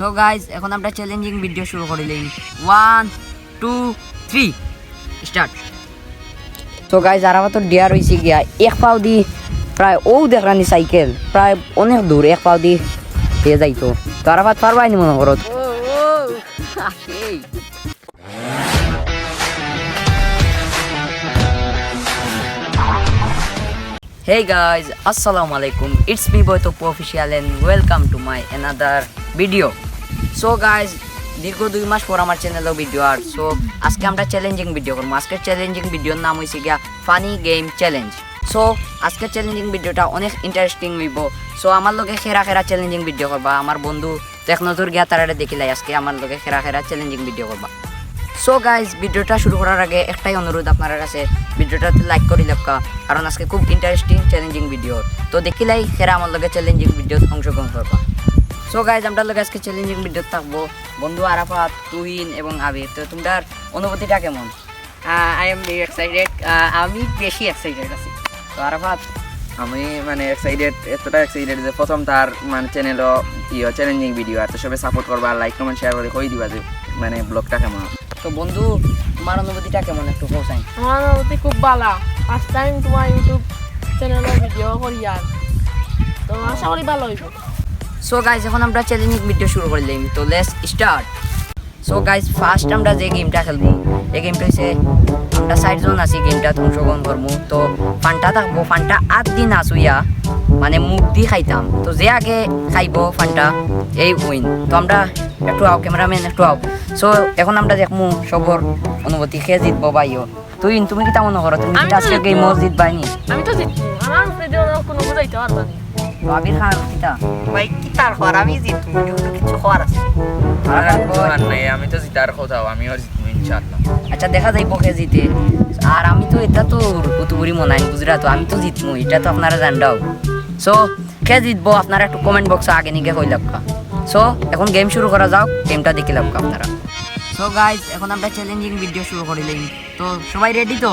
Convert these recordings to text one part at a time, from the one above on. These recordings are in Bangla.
সো গাইজ এখন আমরা চ্যালেঞ্জিং ভিডিও শুরু করিলাম 1 2 3 স্টার্ট। সো গাইজ আর আমার তো ডিয়ার হয়েছে গিয়া এক পাও দি প্রায় ও দেখানি সাইকেল প্রায় অনেক দূর এক পাও দি দিয়ে যাইতো তো আর আবার পারবাই নি মনে করো। Hey guys, assalamu alaikum. It's me boy Topo official and welcome to my another video. So guys, দীর্ঘ 2 মাস পর আমার চ্যানেলে ভিডিও আর সো আজকে আমরা চ্যালেঞ্জিং ভিডিও করব। আজকের চ্যালেঞ্জিং ভিডিওর নাম হইছে গিয়া ফানি গেম চ্যালেঞ্জ। সো আজকের চ্যালেঞ্জিং ভিডিওটা অনেক ইন্টারেস্টিং হইব। সো আমার লগে খেরা খেরা চ্যালেঞ্জিং ভিডিও করবা আমার বন্ধু টেকনোজোর গিয়া তারারে দেখিলাই আজকে আমার লগে খেরা খেরা চ্যালেঞ্জিং ভিডিও করবা। সো গাইজ ভিডিওটা শুরু করার আগে একটাই অনুরোধ আপনার কাছে, ভিডিওটাতে লাইক করে লেখা, কারণ আজকে খুব ইন্টারেস্টিং চ্যালেঞ্জিং ভিডিও। তো দেখিলাই সেরা আমার লগে চ্যালেঞ্জিং ভিডিওতে অংশগ্রহণ করবা। সো গাইজ আমরা লগে আজকে চ্যালেঞ্জিং ভিডিও থাকবো বন্ধু আরাফাত, তুহিন এবং আবির। তো তোমার অনুভূতিটা কেমন? I am very excited. আমি বেশি এক্সাইটেড আছি। তো আরাফাত? আমি মানে এক্সাইটেড, এতটা এক্সাইটেড যে প্রথম তার মানে চ্যানেলও চ্যালেঞ্জিং ভিডিও আর তো সবাই সাপোর্ট করবা, লাইক কমেন্ট শেয়ার করে কই দিবা যে মানে ব্লগটা কেমন। তো বন্ধু তোমার অনুভূতিটা কেমন একটু কোসাই? আমার অনুভূতি খুব ভালো। ফার্স্ট টাইম তোমার ইউটিউব চ্যানেলে ভিডিও করি আর তো আশা করি ভালো হইব। সো গাইজ এখন আমরা চ্যালেঞ্জিং ভিডিও শুরু করলাম, তো let's start. So guys first আমরা যে গেমটা খেলবো এই গেমটা হচ্ছে আমরা 60 জন আছি গেমটা অংশগ্রহণ করবো। তো ফান্টা থাকবো, ফান্টা 8 দিন আসুইয়া মানে মুখ দিয়ে খাইতাম। তো যে আগে খাইব ফান্টা এই উইন। তো আমরা একটু আও ক্যামেরাম্যান একটু আও। সো এখন আমরা দেখবো সবর অনুভূতি খেয়ে জিতবো ভাইও। তুমি কি তেমন করো? তুমি কি আজকে গেম জিতবাইনি? আমি তো জিতবো, আমার ভিডিও কোনো বুঝাইতে পারবা না। তো আবির খান কিতা ভাই কি তার হওয়ার আমি জিতবো, কিছু হওয়ার আছে। আমি তো জিতার কোথাও আমিও জিতবো ইনশাআল্লাহ। আচ্ছা দেখা যাইব কে জিতে। আর আমি তো এটা তো উতুবুরি মনে হয় বুঝরা, তো আমি তো জিতবো এটা তো আপনারা জানডাও। সো কে জিতবো আপনারা একটু কমেন্ট বক্সে আগে নিকে কই লাক্কা। সো এখন গেম শুরু করা যাও, গেমটা দেখে লাক্কা আপনারা। সো গাইজ এখন আমরা চ্যালেঞ্জিং ভিডিও শুরু করিলাম। তো সবাই রেডি তো?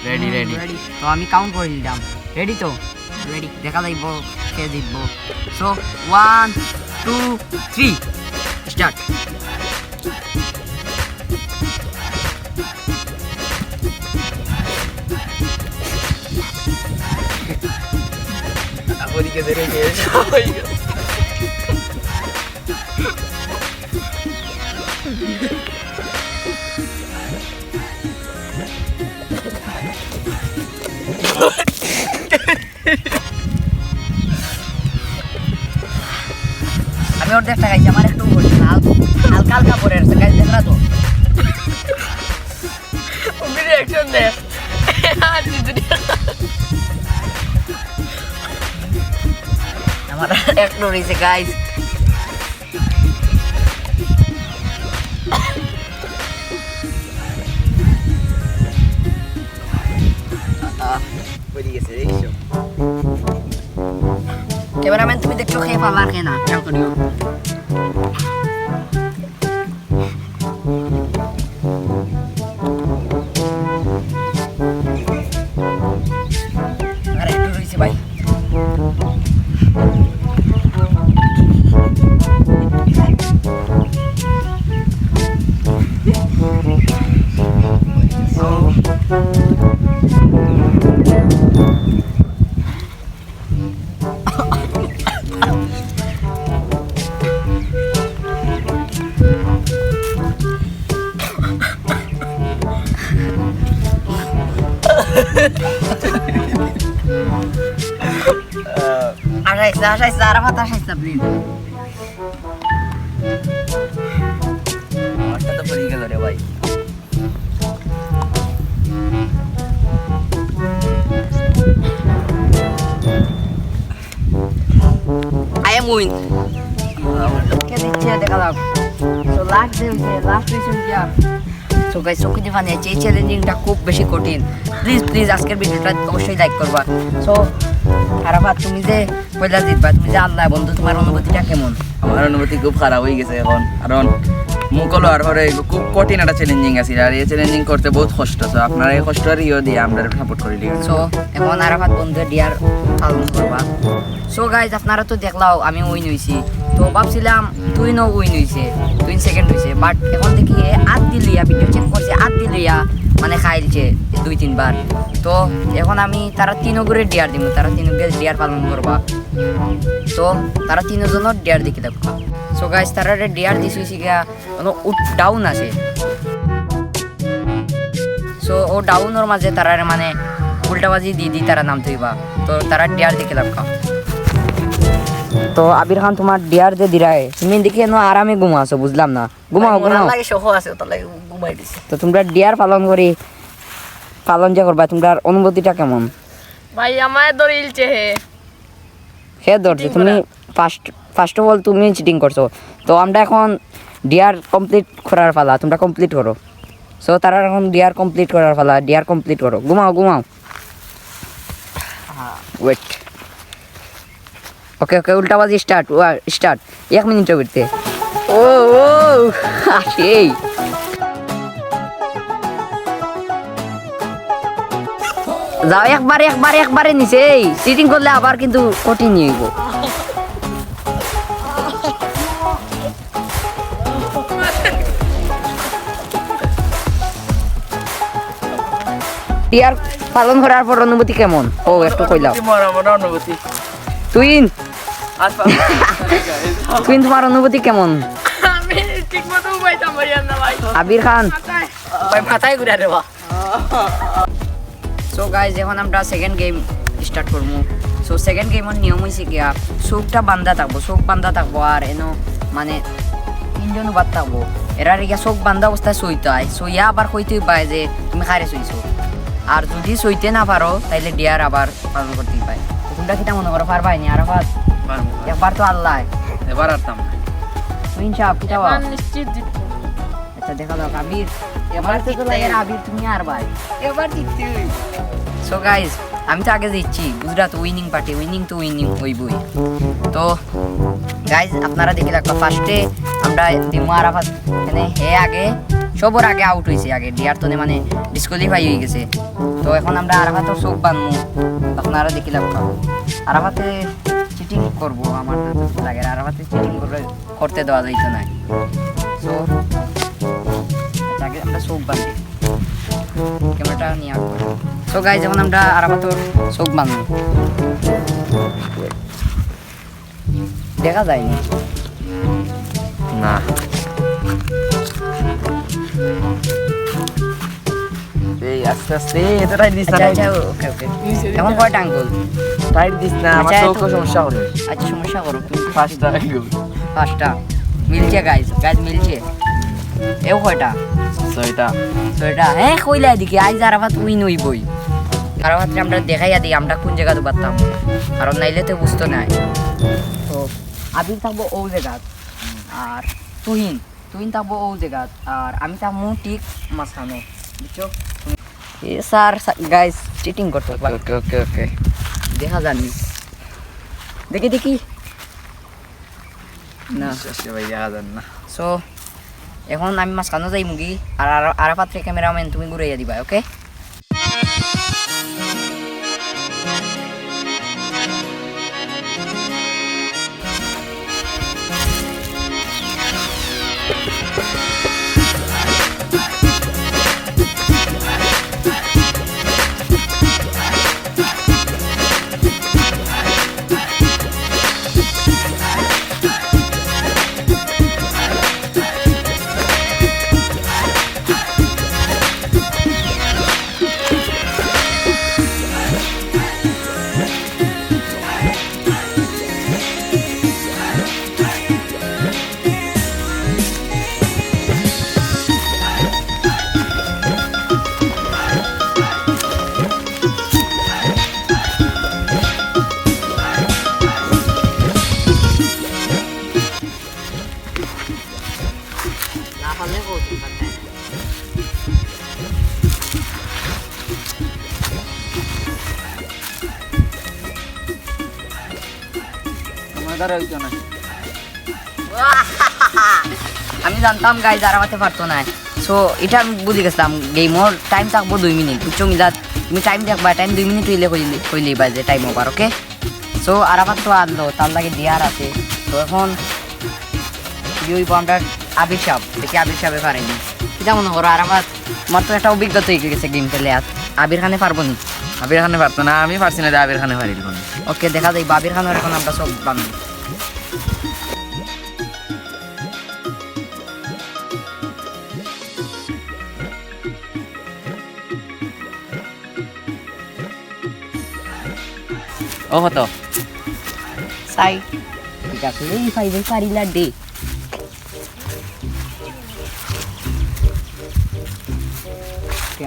Ready ready. তো আমি কাউন্ট করে দিলাম। রেডি তো? রেডি। দেখা যাইব কে জিতবো। So 1 2 3 start. ওদিকে ধরে গিয়ে সবাই আমি ওর একটা খাইছি, আমার একটু হালকা হালকা পরে আছে গাইজ, দেখরা তো? রিঅ্যাকশন দে। আমার একটু রয়েছে গাইজ। ক্যামেরাম্যান তুমি দেখছো খেয়ে পাবা খেয়ে না খেয়াল করিও। আর একটু রয়েছে ভাই। আসাইছে আরাফাত আসাইছে প্লিজ। আমারটা তো পড়ে গেল রে ভাই। I am win. কে দিচ্ছে দেখা যাক। সো লাস্ট দিয়েছেন কি আর। সো গাইস সো কিছু ফানি আছে, এই চ্যালেঞ্জিংটা খুব বেশি কঠিন। প্লিজ আজকের ভিডিওটা অবশ্যই লাইক করবা। সো আরাফাত তুমি যে পয়লা জিতবা, তুমি যে আল্লাহ বন্ধু, তোমার অনুভূতিটা কেমন? আমার অনুভূতি খুব খারাপ হয়ে গেছে এখন, কারণ মুকলো আর হরে খুব কঠিন একটা চ্যালেঞ্জিং আছে আর এই চ্যালেঞ্জিং করতে বহুত কষ্ট আছে আপনারা এই কষ্টের ইয়ে দিয়ে আমরা সাপোর্ট করি লিখে সো এখন আরাফাত বন্ধু ডিয়ার পালন করবা। সো গাইজ আপনারা তো দেখলাও আমি উইন হইছি, তো ভাবছিলাম তুই নো উইন হইছে, তুই সেকেন্ড হইছে, বাট এখন দেখি আট দিলিয়া ভিডিও চেক করছে আট দিলিয়া মানে খাইলছে 2-3 বার। তো এখন আমি তারা তিনও করে ডিয়ার দিব, তারা তিনকে ডিয়ার পালন করবা। তো তারা তিনজনের ডিয়ার দেখি দেখবা। সো গাইজ তারা ডিয়ার দিছি গিয়া ডাউন আছে। সো ও ডাউনের মাঝে তারা মানে উল্টাবাজি দি তারা নাম থইবা। তো তারা ডিয়ার দেখে লাগবা। তো আবির খান তোমার ডিয়ার যে দিরায় তুমি দেখি আরামে ঘুমাছো, বুঝলাম না, ঘুমাও ঘুমাও। লাগে সহ আছে তার লাগে ঘুমাই দিছি। তো তোমরা ডিয়ার পালন যে করবা তোমার অনুভূতিটা কেমন? ভাই আমায় দরিলছে হে ধরছে তুমি ফার্স্ট অফ অল তুমি চিটিং করছো। তো আমরা এখন ডিয়ার কমপ্লিট করার পালা, তোমরা কমপ্লিট করো। সো তারা এখন ডিয়ার কমপ্লিট করার পালা, ডিয়ার কমপ্লিট করো, ঘুমাও। ওয়েট, ওকে উল্টাবাজি স্টার্ট 1 মিনিট করতে। ও সেই যাও একবারে নিচে। চিটিং করলে আবার কিন্তু কঠিন হইব। ডিয়ার পালন করার পর অনুভূতি কেমন? ও একটু কইলাও। অনুভূতি তুইন তোমার অনুভূতি কেমন? আমি ঠিক মতো ঘুমাইতাম না ভাই। আবির খান ভাই মাথায় ঘুরে দেবা। সো গাইজ এখন আমরা সেকেন্ড গেম স্টার্ট করবো। সো সেকেন্ড গেমের নিয়ম হয়েছে গিয়া চোখটা বান্ধা থাকবো আর এনো মানে 3জন বাদ থাকবো। এরা গিয়া চোখ বান্ধা অবস্থায় সইতে হয়, সইয়া আবার কইতে পায় যে তুমি খারে সইছো। আর যদি সইতে না পারো তাইলে ডিয়ার আবার পালন করতেই পায়। তোমরা কিটা মনে করো পারবাই নি? আরাফাত একবার তো আল্লাহ এবার আরতাম তুই সাহেব কিটা এবার নিশ্চিত জিতবো। আচ্ছা দেখা যাক। আবির এবার তো লাগে আবির তুমি আর ভাই এবার জিততে সো গাইজ আমি তো আগে দিচ্ছি গুজরাট উইনিং পার্টি, উইনিং হইবই। তো গাইজ আপনারা দেখে রাখবা ফার্স্টে আমরা দিমু আরাফাত মানে সবর আগে আউট হয়েছে, আগে ডিয়ার তো মানে ডিসকোয়ালিফাই হয়ে গেছে। তো এখন আমরা আরাফাতের চোখ বাঁধবো, আপনারা দেখে রাখবা। আরাফাতে চিটিং করবো, আমার তো লাগে আরাফাতে চিটিং করতে দেওয়া যাইত না। সো আগে আমরা চোখ বাঁধি, ক্যামেরাটা নিয়ে আসবো। সো গাইজ এখন আমরা আরাফাতের চোখ বাঁধবো, দেখা যায়নি না এই আস্তে আস্তে এটা টাইট দিস না। আচ্ছা ওকে এখন কয়টা আঙ্গুল? টাইট দিস না, আমার আচ্ছা, চোখে সমস্যা হবে। আচ্ছা সমস্যা করো তুমি। 5টা আঙ্গুল 5টা মিলছে গাইজ মিলছে। এও কয়টা? 6টা হ্যাঁ কইলা এদিকে আইজ আরাফাত উইন হইবই। আরাফাতরে আমরা দেখাইয়া দিই আমরা কোন জায়গাতে পারতাম, কারণ নাইলে তো বুঝতো নাই। তো আবির থাকবো ও জায়গাত আর তুহিন থাকবো ও জায়গাত আর আমি থাকবো ঠিক মাঝখানে, বুঝছো? এ স্যার গাইজ চিটিং করতে পারে, ওকে দেখা জানি দেখি না। শেষে ভাই দেখা যান না। সো এখন আমি মাঝখানে যাই মুগি আর আরাফাতরে ক্যামেরাম্যান তুমি ঘুরাইয়া দিবা, ওকে? আমি জানতাম গাইজ আরাফাতে পারতো না। সো এটা আমি বুঝে গেছিলাম গেমর টাইম থাকবো 2 মিনিট, বুঝছো মিলাদ? তুমি টাইম দেখবা, টাইম 2 মিনিট হইলে কইলেই বাজে টাইম ওভার, ওকে? সো আরাফাত তো আনলো, তার লাগে ডিয়ার আছে। তো এখন কি হইব আমরা আবির সাহেব দেখি, আবির সাহেবে পারেনি। এটা মনে করো আরাফাত, আমার তো একটা অভিজ্ঞতা হয়ে গেছে গেম খেলে। আর আবির খানে পারবো নি? আবির খানে পারতো না, আমি পারছি না, আবির খানে পারিল না। ওকে দেখা যাই আবির খানের এখন আমরা সব বান্ধব। ও হতো সাই ঠিক আছে, এই ফাইভের পারিলা ডে।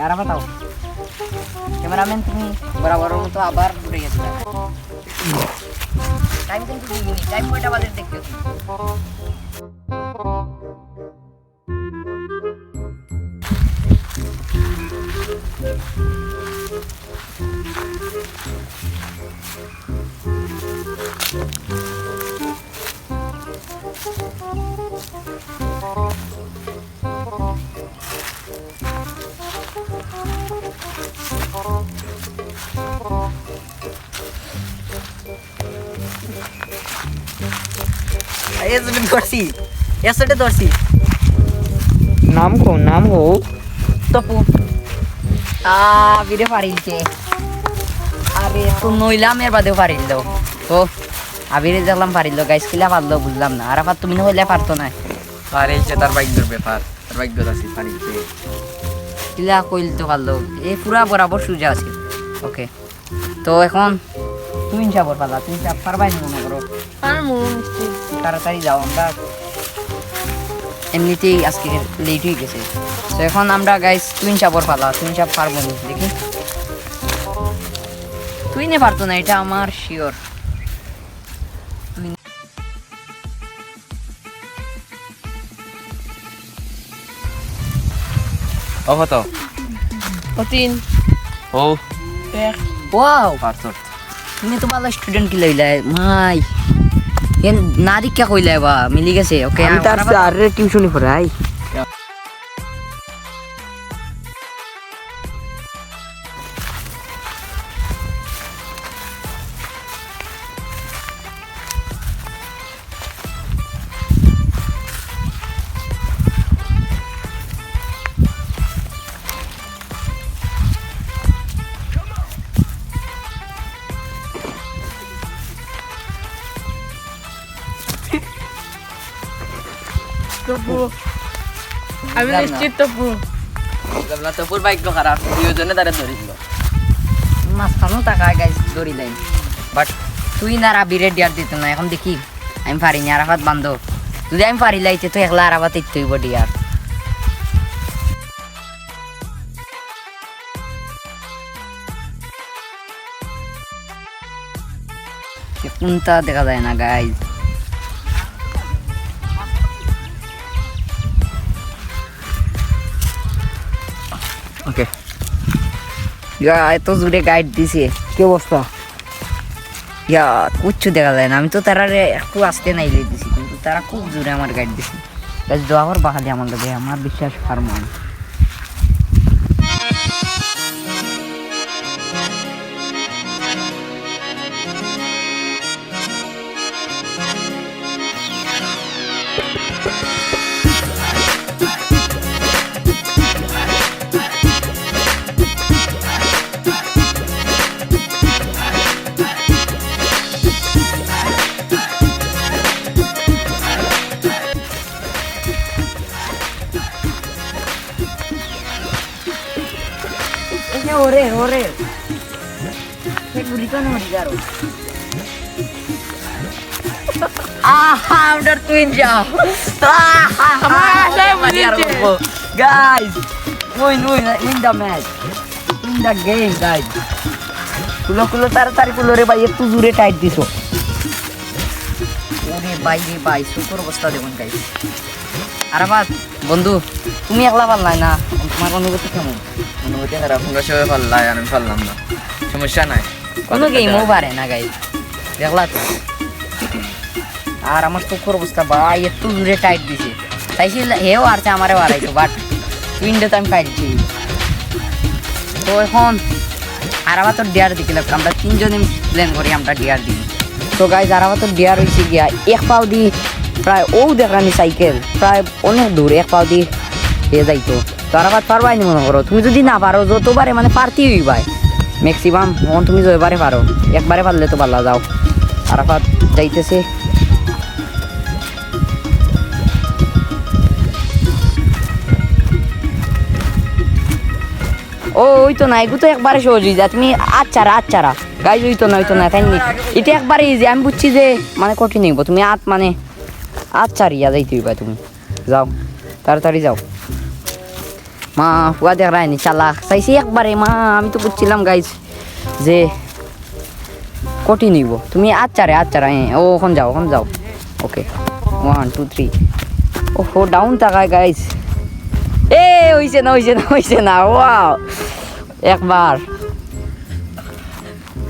আর বাতাও ক্যামেরাম্যান, তুমি বরাবর মতো আবার উঠে গেছো। টাইম কিন্তু 2 মিনিট, টাইম কয়টা বাজে দেখতে তুমি? ধরছি নাম কো, নাম হো তপু। বিরে পারিলছে। আরে তো নইলাম এর বাদেও পারিল। তো আবিরে দেখলাম পারিল, গাইস কিলা পারলো বুঝলাম না। আর আবার তুমি হইলে পারতো না। পারিলছে, তার ভাগ্যের ব্যাপার, তার ভাগ্য আছে পারিলছে। কিলা কইল তো পারলো, এই পুরা বরাবর সুজা আছে। ওকে তো এখন তুমি চাপর পালা, তুমি চাপ পারবাই না মনে করো। আর মন নিশ্চিত তাড়াতাড়ি যাও, আমরা এমনিতেই আজকে লেট হয়ে গেছে। তো এখন আমরা গাইস টুইন চাপর পালা, টুইন চাপ পারবো না দেখি। টুইনে পারতো না, এটা আমার শিওর। ও হতো অতীন ও এক ওয়াও, পারছত। তুমি তো ভালো স্টুডেন্ট কি লইলা মাই, এন না দীক্ষা কইলা বা মিলি গেছে। ওকে আমি তার আর টিউশনি পড়াই। তপু, আমি নিশ্চিত তপু। না তোর ভাগ্য খারাপ, দুইজনে তারে ধরিল। মাঝখানেও টাকা গাইস দড়ি দেয়, বাট তুই না আবিরে ডিয়ার দিত না। এখন দেখি আমি পারিনি, আরাফাত বান্ধব। যদি আমি পারি লাইতে তো একলা আরাফাত ইত্যইব ডিয়ার। কোনটা দেখা যায় না গাইস। ওকে এত জোরে গাইড দিছে, কি অবস্থা? ইয়া কিচ্ছু দেখা যায় না। আমি তো তারা একটু আসতে নাইলে দিছি, কিন্তু তারা খুব জোরে আমার গাইড দিছে। দোয়া কর বাহালি আমার কাছে, আমার বিশ্বাস পারবো না। Ore, ore. Saya berikan sama Digaro. Udah twin jam. saya berikan. Guys, win the match, win the game, guys. Kulo tarik kulo ভাই একটু জোরে টাইট দিছো। ওরে ভাই সুপার অবস্থা দেখুন গাইস। আর আমার বন্ধু তুমি একলা পারলাই না, তোমার অনুভূতি কেমন? অনুভূতি খারাপ, আমরা সবাই পারলাই, আমি পারলাম না। সমস্যা নাই, কোনো গেমও পারে না গাইস, দেখলা তো। আর আমার সুপার অবস্থা ভাই একটু জোরে টাইট দিছে। চাইছি হেও আরছে আমারও আড়াইতো বাট উইন্ডো তো আমি পাইছি। তো এখন আর আবার তো ডিয়ার দিলাম আমরা তিনজনে প্ল্যান করি আমরা ডিয়ার দিই। তো গাইজ আর আবার তো ডিয়ার হয়েছে গিয়া এক পাও দি প্রায় ও দেখানি সাইকেল প্রায় অনেক দূর এক পাও দি এ যাইতো। তো আর আবার পারবাই নি মনে করো, তুমি যদি না পারো যতবারে মানে পারতেই হইবাই ম্যাক্সিমাম এখন তুমি যতবারে পারো, একবারে পারলে তো পারলা যাও। আর আবার যাইতেছে ও ওই তো না এগু তো একবারে সহজ হয়ে যায়, তুমি আচ্ছারা গাইজ ওই তো না তাই নি এটা একবারে ইজি। আমি বুঝছি যে মানে কঠিন হইব, তুমি মানে আচ্ছারিয়া যাইতে হইবা, তুমি যাও তাড়াতাড়ি যাও। মা হুয়া দেখ রায়নি চালা চাইছি একবারে মা, আমি তো বুঝছিলাম গাইজ যে কঠিন হইব, তুমি আচ্ছারা ও ওখান যাও ওকে 1 2 3 ও ডাউন তাকায় গাইজ। এ হইছে না ওয়াও একবার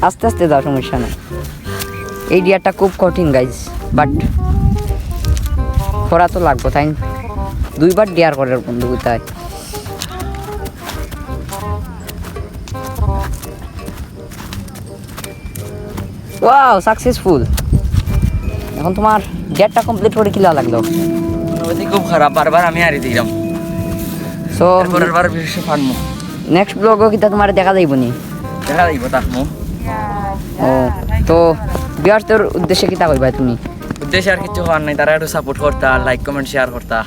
আস্তে যাও সমস্যা না। এই ডিয়ারটা খুব কঠিন গাইজ বাট করা তো লাগবো তাই দুইবার ডিয়ার করার বন্ধু কোথায়। Wow successful. এখন তোমার ডিয়ারটা কমপ্লিট করে কিলা লাগলো? অনুভূতি খুব খারাপ, বারবার আমি হারিয়ে দিলাম। সো পরের বার বিশেষ ফানমু, নেক্সট ব্লগও কিতা তোমার দেখা যাইব নি? দেখা যাইব তাকমু। ও তো বিয়ারদের উদ্দেশ্যে কিতা কইবা তুমি? উদ্দেশ্যে আর কিছু হওয়ার নাই, তারা একটু সাপোর্ট করতা, লাইক কমেন্ট শেয়ার করতা,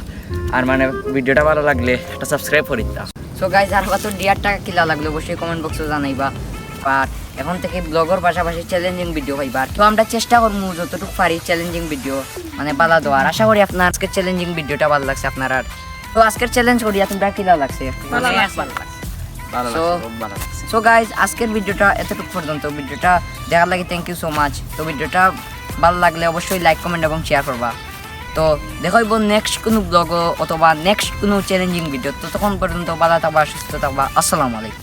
আর মানে ভিডিওটা ভালো লাগলে একটা সাবস্ক্রাইব করিতা। সো গাইজ আর কত ডিয়ারটা কিলা লাগলো অবশ্যই কমেন্ট বক্সে জানাইবা। আর এখন থেকে ব্লগের পাশাপাশি চ্যালেঞ্জিং ভিডিও পাইবা। তো আমরা চেষ্টা করবো যতটুকু পারি চ্যালেঞ্জিং ভিডিও মানে বালা দেওয়ার। আশা করি আপনার আজকের চ্যালেঞ্জিং ভিডিওটা ভালো লাগছে আপনার। আর তো আজকের চ্যালেঞ্জ করিয়া তোমরা কিলা লাগছে? ভালো So, লাগছে। সো গাইজ আজকের ভিডিওটা এতটুকু পর্যন্ত। ভিডিওটা দেখার লাগে থ্যাংক ইউ সো মাচ। তো ভিডিওটা ভালো লাগলে অবশ্যই লাইক কমেন্ট এবং শেয়ার করবা। তো দেখাইব নেক্সট কোনো ব্লগ অথবা নেক্সট কোনো চ্যালেঞ্জিং ভিডিও। তো তখন পর্যন্ত ভালো থাকবা, সুস্থ থাকবা। আসসালামু আলাইকুম।